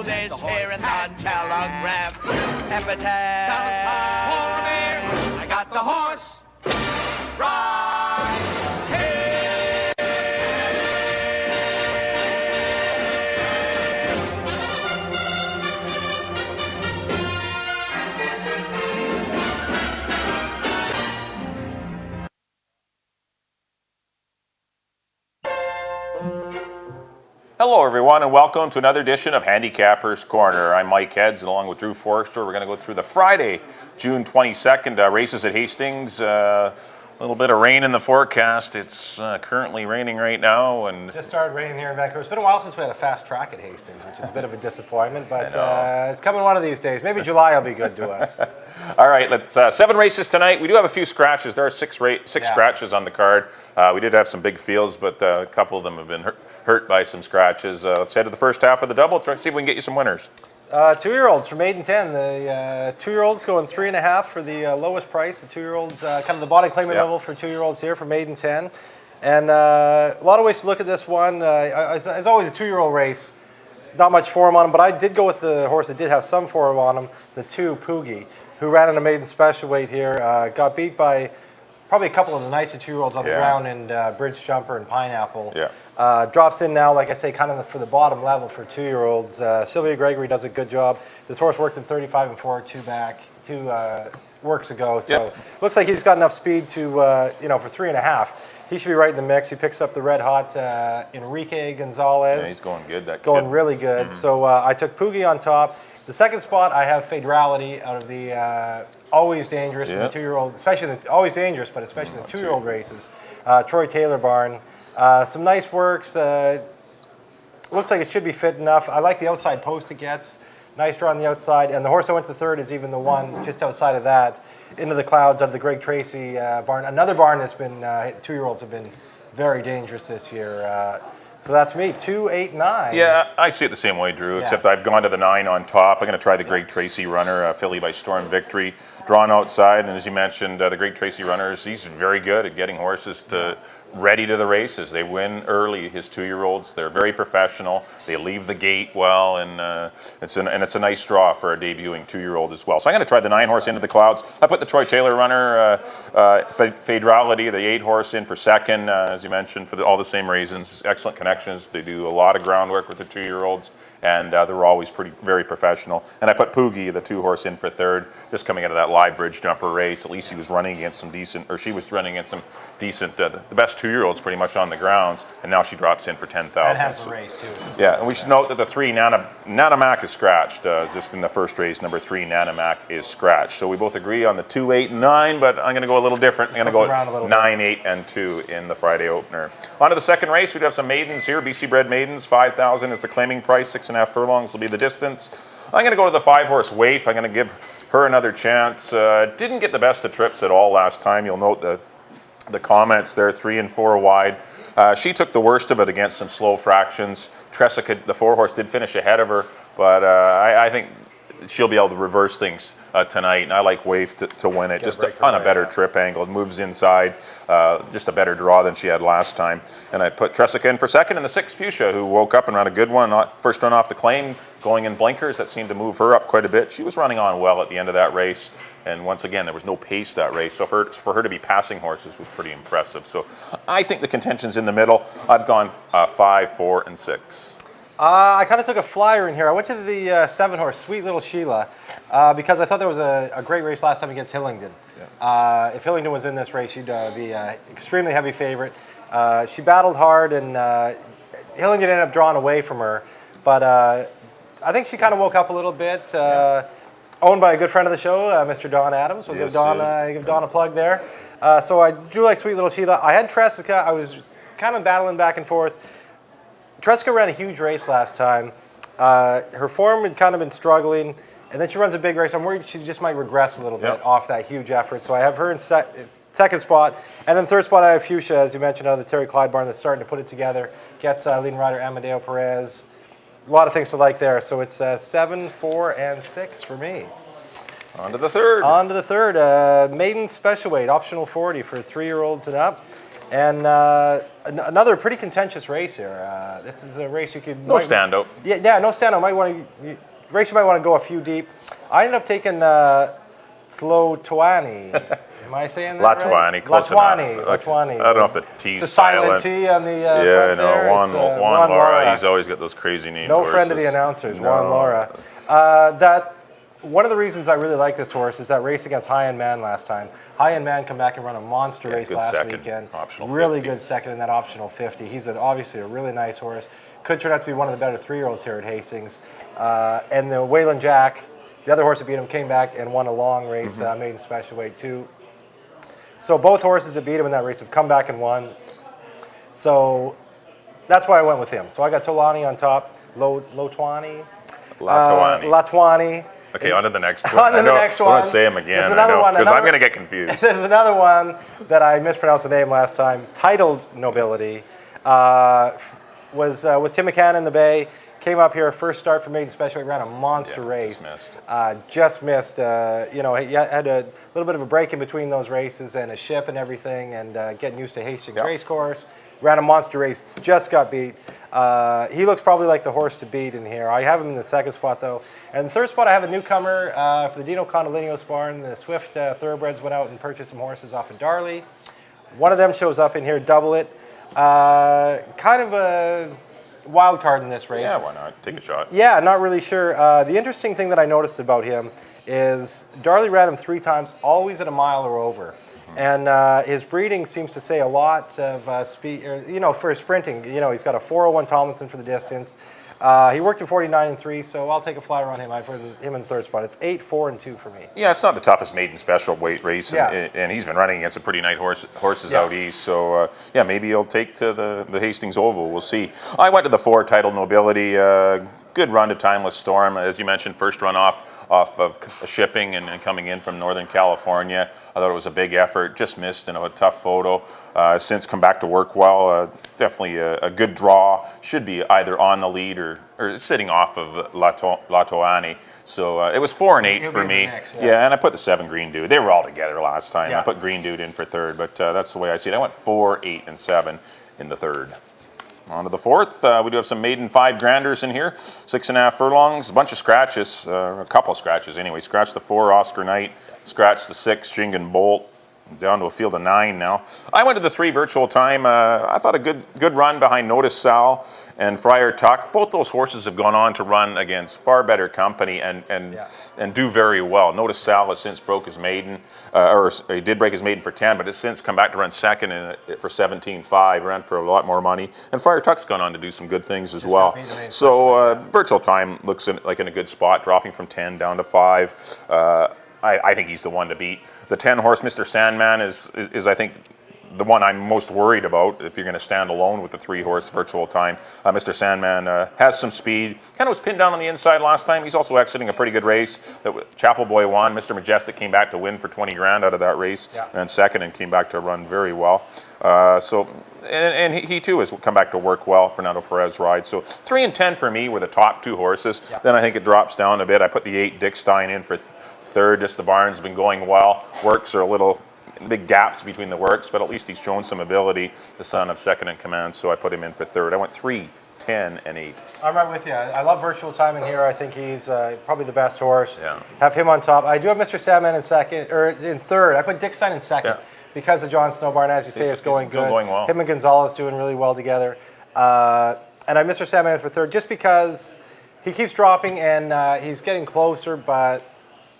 is here in the telegram. Epitaph. I got the horse right here. Hello, everyone, and welcome to another edition of Handicappers Corner. I'm Mike Heads, and along with Drew Forrester, we're going to go through the Friday, June 22nd races at Hastings. A little bit of rain in the forecast. It's currently raining right now, and just started raining here in Vancouver. It's been a while since we had a fast track at Hastings, which is a bit of a disappointment, but it's coming one of these days. Maybe July will be good to us. All right, let's 7 races tonight. We do have a few scratches. There are six scratches on the card. We did have some big fields, but a couple of them have been hurt by some scratches. Let's head to the first half of the double. Try to see if we can get you some winners. 2-year-olds from 8 and 10. The 2-year-olds going 3.5 for the lowest price. The 2-year-olds, kind of the body claiming level for 2-year-olds here from 8 and 10. And a lot of ways to look at this one. It's always a 2-year-old race. Not much form on him, but I did go with the horse that did have some form on him, the 2, Poogie, who ran in a maiden special weight here. Got beat by probably a couple of the nicer 2-year-olds on the ground, and Bridge Jumper and Pineapple. Drops in now, like I say, kind of for the bottom level for 2-year-olds. Sylvia Gregory does a good job. This horse worked in 35 and 4, 2 works ago. So looks like he's got enough speed to, for 3.5. He should be right in the mix. He picks up the red hot Enrique Gonzalez. Yeah, he's going good. That going kid. Really good. So I took Poogie on top. The second spot, I have Faderality out of the always dangerous in the 2-year-old, especially always dangerous, but especially the 2-year-old races. Troy Taylor barn. Some nice works. Looks like it should be fit enough. I like the outside post it gets. Nice draw on the outside. And the horse I went to third is even the one just outside of that, into the clouds out of the Greg Tracy barn. Another barn that's been, 2-year-olds have been very dangerous this year. So that's me, 2, 8, 9. Yeah, I see it the same way, Drew, except I've gone to the 9 on top. I'm going to try the Greg Tracy runner, Philly by Storm Victory, drawn outside. And as you mentioned, the Greg Tracy runners, he's very good at getting horses ready to the races. They win early, his 2-year-olds. They're very professional. They leave the gate well, and it's a nice draw for a debuting 2-year-old as well. So I'm going to try the 9 horse into the clouds. I put the Troy Taylor runner, Faderality, the 8 horse in for second, as you mentioned, for all the same reasons. Excellent connections. They do a lot of groundwork with the 2-year-olds, and they're always very professional. And I put Poogie, the 2 horse, in for third, just coming out of that live Bridge Jumper race. At least he was running against some decent, or she was running against some decent, the best 2-year-olds pretty much on the grounds, and now she drops in for 10,000. And has a race too. Yeah, and we should note that the 3 Nana-Mac is scratched. Just in the first race, number 3 Nana-Mac is scratched. So we both agree on the 2, 8, and 9, but I'm going to go a little different. I'm going to go 9, 8, and 2 in the Friday opener. On to the second race. We do have some maidens here. BC bred maidens. 5,000 is the claiming price. 6.5 furlongs will be the distance. I'm going to go to the 5 horse Waif. I'm going to give her another chance. Didn't get the best of trips at all last time. You'll note the comments there, 3 and 4 wide. She took the worst of it against some slow fractions. Tressica, the 4 horse, did finish ahead of her, but I think she'll be able to reverse things tonight, and I like Waif to win it, just on a better trip angle. It moves inside, just a better draw than she had last time. And I put Tressica in for second, and the 6 Fuchsia, who woke up and ran a good one, first run off the claim, going in blinkers. That seemed to move her up quite a bit. She was running on well at the end of that race, and once again, there was no pace that race, so for her to be passing horses was pretty impressive. So I think the contention's in the middle. I've gone 5, 4, and 6. I kind of took a flyer in here. I went to the 7 horse, Sweet Little Sheila, because I thought there was a great race last time against Hillingdon. If Hillingdon was in this race, she'd be an extremely heavy favorite. She battled hard, and Hillingdon ended up drawing away from her. But I think she kind of woke up a little bit. Owned by a good friend of the show, Mr. Don Adams. We'll give Don a plug there. So I do like Sweet Little Sheila. I had Tressica. I was kind of battling back and forth. Tressica ran a huge race last time. Her form had kind of been struggling, and then she runs a big race. I'm worried she just might regress a little bit off that huge effort. So I have her in second spot. And in third spot, I have Fuchsia, as you mentioned, out of the Terry Clyde barn that's starting to put it together. Gets leading rider Amadeo Perez. A lot of things to like there. So it's 7, 4, and 6 for me. On to the third. On to the third. Maiden special weight, optional 40 for 3-year-olds and up. And another pretty contentious race here. This is a race you could... No standout. Yeah, no standout. Race you might want to go a few deep. I ended up taking Slotwani. Am I saying that Latwani, right? close Latwani. enough. Latwani. I don't know if the T's It's a silent silent. T on the Yeah, front no, there. Juan It's, Laura. He's always got those crazy names. No friend of the announcers, No. Juan Laura. One of the reasons I really like this horse is that race against High End Man last time. High End Man come back and run a monster race good last second, weekend. optional Really 50. good second in that optional 50. He's obviously a really nice horse. Could turn out to be one of the better 3-year-olds here at Hastings. And the Wayland Jack, the other horse that beat him, came back and won a long race, maiden special weight too. So both horses that beat him in that race have come back and won. So that's why I went with him. So I got Tolani on top, Latwani. Okay, on to the next one. On to the next one. I want to say him again. There's another one. Because I'm going to get confused. There's another one that I mispronounced the name last time. Titled Nobility. Was with Tim McCann in the Bay. Came up here, first start for maiden special weight, ran a monster race. Just missed. He had a little bit of a break in between those races and a ship and everything, and getting used to Hastings race course. Ran a monster race, just got beat. He looks probably like the horse to beat in here. I have him in the second spot though. And in the third spot I have a newcomer for the Dino Condolinios barn. The Swift Thoroughbreds went out and purchased some horses off of Darley. One of them shows up in here, Double It. Kind of a wild card in this race. Yeah, why not? Take a shot. Yeah, not really sure. The interesting thing that I noticed about him is Darley ran him 3 times, always at a mile or over. And his breeding seems to say a lot of speed, for sprinting. He's got a 4:01 Tomlinson for the distance. He worked at 49-3, so I'll take a flyer on him. I put him in the third spot. It's 8-4-2 for me. Yeah, it's not the toughest maiden special weight race, Yeah. and he's been running against some pretty nice horses out east. So maybe he'll take to the Hastings Oval. We'll see. I went to the 4 Titled Nobility. Good run to Timeless Storm, as you mentioned. First run off of shipping and coming in from Northern California. I thought it was a big effort. Just missed in a tough photo. Since come back to work well. Definitely a good draw. Should be either on the lead or sitting off of Latoani. So it was 4 and 8 for me. Yeah, and I put the 7 Green Dude. They were all together last time. Yeah. I put Green Dude in for third, but that's the way I see it. I went 4, 8, and 7 in the third. On to the fourth. We do have some maiden 5 granders in here. 6.5 furlongs, a bunch of scratches, a couple of scratches anyway. Scratched the 4, Oscar Knight. Scratched the 6, Jingan Bolt. Down to a field of 9 now. I went to the 3 Virtual Time. I thought a good run behind Notice Sal and Friar Tuck. Both those horses have gone on to run against far better company and do very well. Notice Sal has since broke his maiden, or he did break his maiden for 10, but has since come back to run second for 17.5, ran for a lot more money. And Friar Tuck's gone on to do some good things as well. So Virtual Time looks like in a good spot, dropping from 10 down to 5. I think he's the one to beat. The 10 horse, Mr. Sandman, is I think the one I'm most worried about if you're going to stand alone with the 3 horse Virtual Time. Mr. Sandman has some speed. Kind of was pinned down on the inside last time. He's also exiting a pretty good race. That Chapel Boy won. Mr. Majestic came back to win for 20 grand out of that race, and second, and came back to run very well. And he too has come back to work well. Fernando Perez rides. So 3 and 10 for me were the top 2 horses. Then I think it drops down a bit. I put the 8 Dick Stein in for third. Just the barn's been going well. Works are a little big gaps between the works, but at least he's shown some ability. The son of second in command, so I put him in for third. I went 3, 10, and 8. I'm right with you. I love Virtual Time in here. I think he's probably the best horse. Yeah. Have him on top. I do have Mr. Sandman in third. I put Dick Stein in second because of John Snowbarn. As you say, it's going good. Going well. Him and Gonzalez doing really well together. And I Mr. Sandman in for third just because he keeps dropping and he's getting closer, but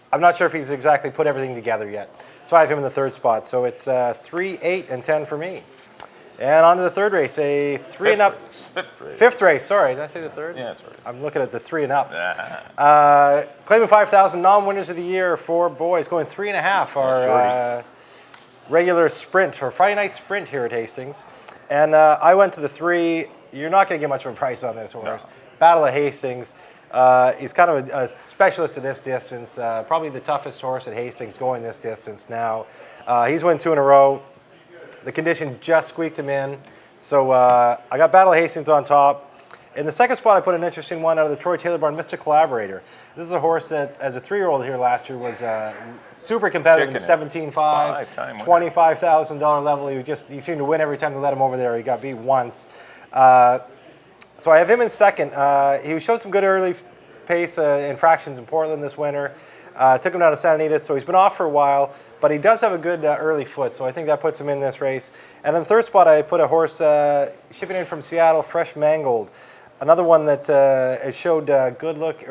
I'm not sure if he's exactly put everything together yet. So I have him in the third spot. So it's 3, 8, and 10 for me. And on to the third race, a 3 and up. Fifth race, sorry. Did I say the third? Yeah, that's right. I'm looking at the 3 and up. Claiming 5,000 non-winners of the year for boys, going 3.5 our regular sprint, or Friday night sprint here at Hastings. And I went to the 3. You're not going to get much of a price on this horse. No. Battle of Hastings. He's kind of a specialist at this distance, probably the toughest horse at Hastings going this distance now. He's won 2 in a row. The condition just squeaked him in. So I got Battle of Hastings on top. In the second spot, I put an interesting one out of the Troy Taylor barn, Mr. Collaborator. This is a horse that, as a 3-year-old here last year, was super competitive in 17.5, $25,000 level. He seemed to win every time they let him over there. He got beat once. So I have him in second. He showed some good early pace in fractions in Portland this winter. Took him down to Santa Anita, so he's been off for a while, but he does have a good early foot, so I think that puts him in this race. And in the third spot, I put a horse shipping in from Seattle, Fresh Mangold. Another one that has showed good lick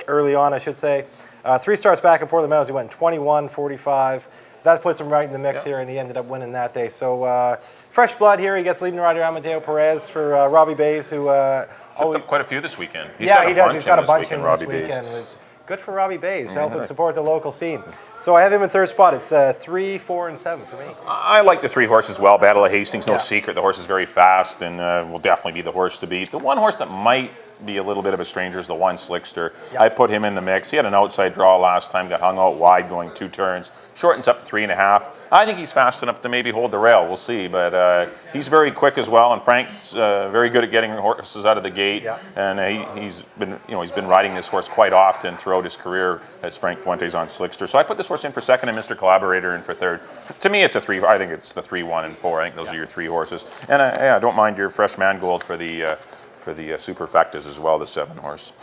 early on, I should say. 3 starts back at Portland Meadows, he went in 21.45. That puts him right in the mix here, and he ended up winning that day. So fresh blood here. He gets leading rider Amadeo Perez for Robbie Bays, who Shipped up quite a few this weekend. He does. He's got a bunch in this weekend. Good for Robbie Bays, helping support the local scene. So I have him in third spot. It's 3, 4, and 7 for me. I like the 3 horses well. Battle of Hastings, no secret. The horse is very fast and will definitely be the horse to beat. The one horse that might be a little bit of a stranger is the 1 Slickster. I put him in the mix. He had an outside draw last time, got hung out wide going 2 turns. Shortens up to 3.5. I think he's fast enough to maybe hold the rail. We'll see, but he's very quick as well. And Frank's very good at getting horses out of the gate. And he's been riding this horse quite often throughout his career as Frank Fuentes on Slickster. So I put this horse in for second and Mr. Collaborator in for third. To me, it's a 3. I think it's the 3, 1, and 4. I think those are your 3 horses. And I don't mind your Fresh Mangold for the superfectas as well, the 7 horse.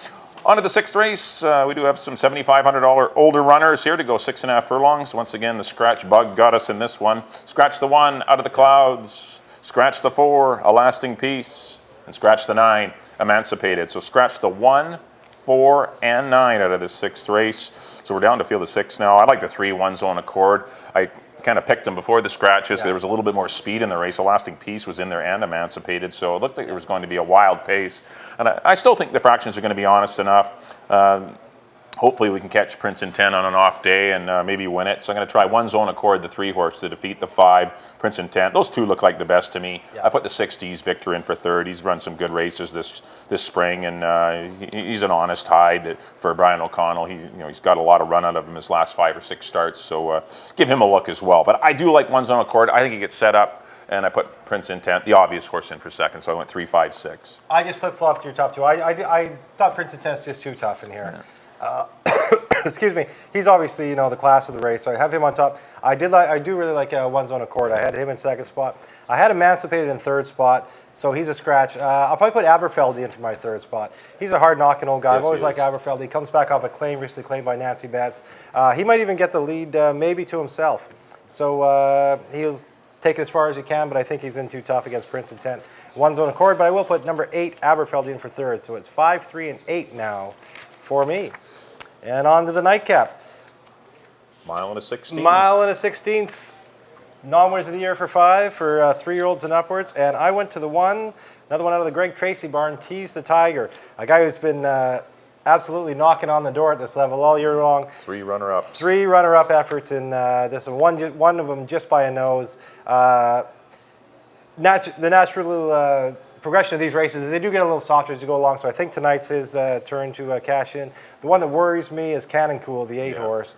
On to the 6th race. We do have some $7,500 older runners here to go 6.5 furlongs. Once again, the scratch bug got us in this one. Scratch the 1, Out of the Clouds. Scratch the 4, A Lasting Peace. And scratch the 9, Emancipated. So scratch the 1, 4, and 9 out of the 6th race. So we're down to field of 6 now. I like the 3 One Zone Accord. I kind of picked them before the scratches. There was a little bit more speed in the race. A Lasting Peace was in there and Emancipated, so it looked like it was going to be a wild pace. And I still think the fractions are going to be honest enough. Hopefully we can catch Prince in 10 on an off day and maybe win it. So I'm going to try One Zone Accord, the 3 horse, to defeat the 5, Prince in 10. Those 2 look like the best to me. I put the 60s Victor in for third. He's run some good races this spring, and he's an honest hide for Brian O'Connell. He's got a lot of run out of him his last 5 or 6 starts, so give him a look as well. But I do like One Zone Accord. I think he gets set up, and I put Prince in 10, the obvious horse, in for second, so I went 3, 5, 6. I just flip-flopped your top 2. I thought Prince in 10 is just too tough in here. Excuse me. He's obviously, the class of the race, so I have him on top. I do really like One Zone Accord. I had him in second spot. I had Emancipated in third spot, so he's a scratch. I'll probably put Aberfeldy in for my third spot. He's a hard-knocking old guy. I've always liked Aberfeldy. He comes back off a claim, recently claimed by Nancy Betts. He might even get the lead maybe to himself. So he'll take it as far as he can, but I think he's in too tough against Prince in 10. One Zone Accord, but I will put number 8, Aberfeldy, in for third. So it's 5, 3, and 8 now for me. And on to the nightcap. Mile and a 16th. Mile and a 16th. Non-winners of the year for 5 for 3-year-olds and upwards. And I went to the one, another one out of the Greg Tracy barn, Tease the Tiger. A guy who's been absolutely knocking on the door at this level all year long. 3 runner-ups. 3 runner-up efforts in this one. One of them just by a nose. The natural progression of these races is they do get a little softer as you go along, so I think tonight's his turn to cash in. The one that worries me is Cannon Cool, the 8 horse.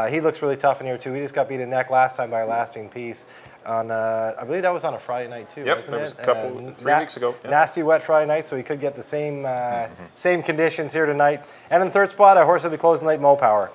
He looks really tough in here too. He just got beat in neck last time by A Lasting Peace. On I believe that was on a Friday night too. Yep, wasn't that was it? a couple 3 weeks ago. Yep. Nasty wet Friday night, so he could get the same conditions here tonight. And in the third spot, a horse will be closing late, Mo Power.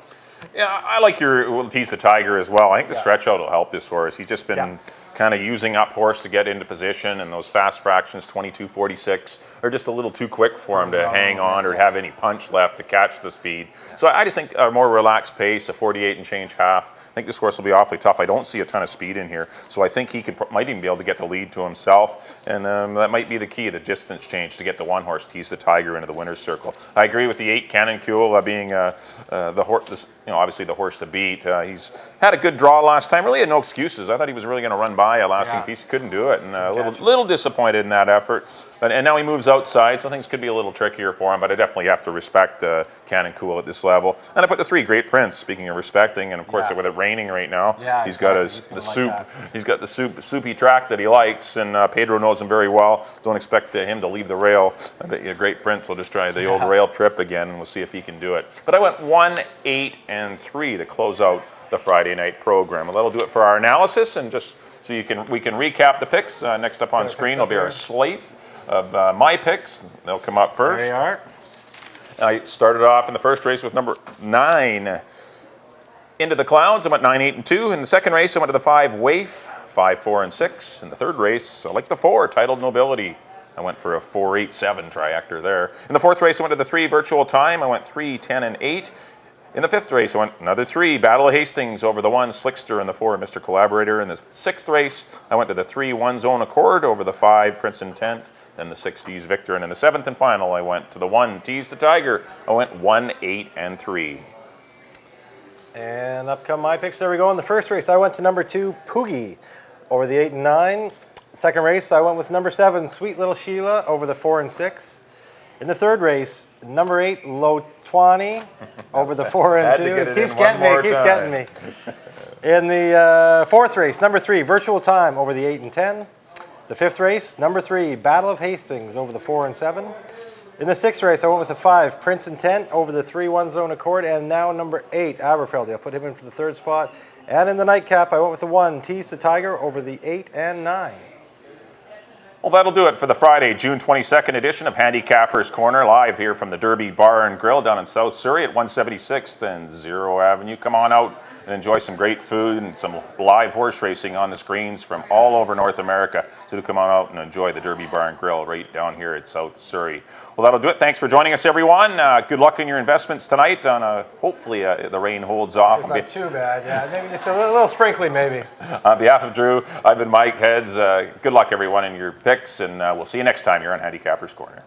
Yeah, I like your Tease the Tiger as well. I think the stretch out will help this horse. He's just been kind of using up horse to get into position, and those fast fractions, 22.46, are just a little too quick for him to hang on or have any punch left to catch the speed. So I just think a more relaxed pace, a 48 and change half. I think this horse will be awfully tough. I don't see a ton of speed in here, so I think he might even be able to get the lead to himself, and that might be the key, the distance change to get the 1 horse Tease the Tiger into the winner's circle. I agree with the 8 Cannon Cool being the horse, obviously the horse to beat. He's had a good draw last time. Really had no excuses. I thought he was really going to run by A Lasting Peace. Couldn't do it, and a little disappointed in that effort. And now he moves outside, so things could be a little trickier for him, but I definitely have to respect Cannon Cool at this level. And I put the 3 Great Prince, speaking of respecting, and of course with it raining right now, he's got he's got the soupy track that he likes, and Pedro knows him very well. Don't expect him to leave the rail. I bet you Great Prince will just try the old rail trip again, and we'll see if he can do it. But I went 1, 8, and 3 to close out the Friday night program. Well, that'll do it for our analysis, and just so we can recap the picks. Next up on screen will be our slate of my picks. They'll come up first. There you are. I started off in the first race with number 9, Into the Clouds. I went 9, 8, and 2. In the second race, I went to the 5, Waif, 5, 4, and 6. In the third race, I like the 4, Titled Nobility. I went for a 4, 8, 7 triactor there. In the fourth race, I went to the 3, Virtual Time. I went 3, 10, and 8. In the fifth race, I went another 3, Battle of Hastings, over the 1, Slickster, and the 4, Mr. Collaborator. In the sixth race, I went to the 3, One Zone Accord, over the 5, Prince Intent, then the 6, Tease Victor. And in the seventh and final, I went to the 1, Tease the Tiger. I went 1, 8, and 3. And up come my picks. There we go. In the first race, I went to number 2, Poogie, over the 8 and 9. Second race, I went with number 7, Sweet Little Sheila, over the 4 and 6. In the third race, number 8, Low Twani, over the 4 and 2. It keeps getting me. In the fourth race, number 3, Virtual Time, over the 8 and 10. The fifth race, number 3, Battle of Hastings, over the 4 and 7. In the sixth race, I went with the 5, Prince Intent, over the 3, One Zone Accord, and now number 8, Aberfeldy. I'll put him in for the third spot. And in the nightcap, I went with the 1, Tease the Tiger, over the 8 and 9. Well, that'll do it for the Friday, June 22nd edition of Handicappers Corner, live here from the Derby Bar and Grill down in South Surrey at 176th and 0 Avenue. Come on out and enjoy some great food and some live horse racing on the screens from all over North America. So do come on out and enjoy the Derby Bar and Grill right down here at South Surrey. Well, that'll do it. Thanks for joining us, everyone. Good luck in your investments tonight. Hopefully the rain holds off. It's not too bad, yeah. Maybe just a little sprinkly, maybe. On behalf of Drew, I've been Mike Heads. Good luck, everyone, in your picks, and we'll see you next time here on Handicappers Corner.